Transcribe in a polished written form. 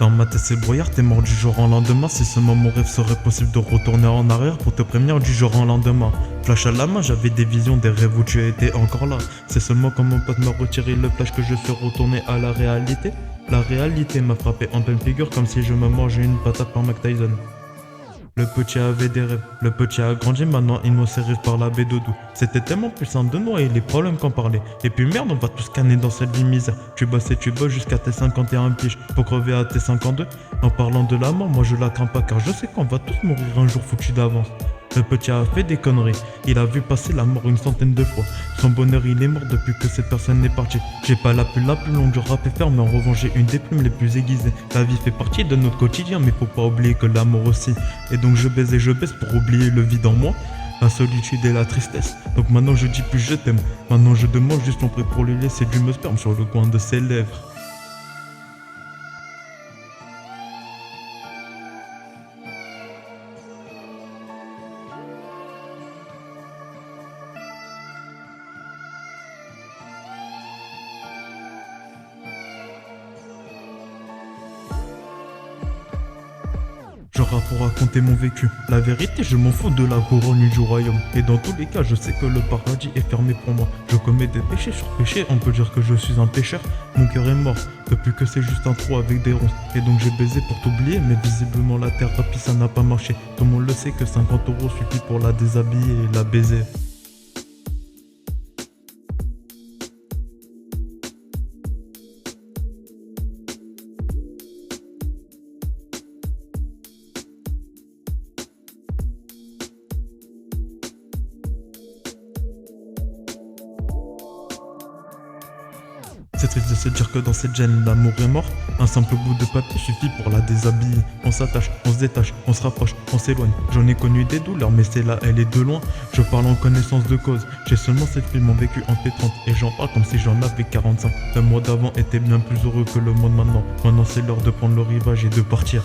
Dans ma tête c'est brouillard, t'es mort du jour au lendemain. Si seulement mon rêve serait possible de retourner en arrière pour te prévenir du jour au lendemain. Flash à la main, j'avais des visions, des rêves où tu étais encore là. C'est seulement quand mon pote m'a retiré le flash que je suis retourné à la réalité. La réalité m'a frappé en pleine figure comme si je me mangeais une patate par Mike Tyson. Le petit avait des rêves, le petit a grandi, maintenant il nous serre par la baie Doudou. C'était tellement plus simple de noyer les problèmes qu'en parler. Et puis merde, on va tous canner dans cette vie misère. Tu bosses et tu bosses jusqu'à tes 51 piges pour crever à tes 52. En parlant de la mort, moi je la crains pas car je sais qu'on va tous mourir un jour foutu d'avance. Le petit a fait des conneries, il a vu passer la mort une centaine de fois. Son bonheur il est mort depuis que cette personne est partie. J'ai pas la plus longue du rap FR, mais en revanche j'ai une des plumes les plus aiguisées. La vie fait partie de notre quotidien, mais faut pas oublier que l'amour aussi. Et donc je baise et je baisse pour oublier le vide en moi, la solitude et la tristesse. Donc maintenant je dis plus je t'aime, maintenant je demande juste ton prêt pour lui laisser du me sperme sur le coin de ses lèvres. Je rappe pour raconter mon vécu. La vérité, je m'en fous de la couronne du royaume. Et dans tous les cas, je sais que le paradis est fermé pour moi. Je commets des péchés sur péchés, on peut dire que je suis un pécheur. Mon cœur est mort, depuis que c'est juste un trou avec des ronces. Et donc j'ai baisé pour t'oublier, mais visiblement la thérapie ça n'a pas marché. Tout le monde le sait que 50 € suffit pour la déshabiller et la baiser. C'est triste de se dire que dans cette gêne, l'amour est mort. Un simple bout de papier suffit pour la déshabiller. On s'attache, on se détache, on se rapproche, on s'éloigne. J'en ai connu des douleurs, mais c'est là, elle est de loin. Je parle en connaissance de cause. J'ai seulement 7 films mon vécu en P30 et j'en parle comme si j'en avais 45. Le mois d'avant était bien plus heureux que le mois de maintenant. Maintenant c'est l'heure de prendre le rivage et de partir.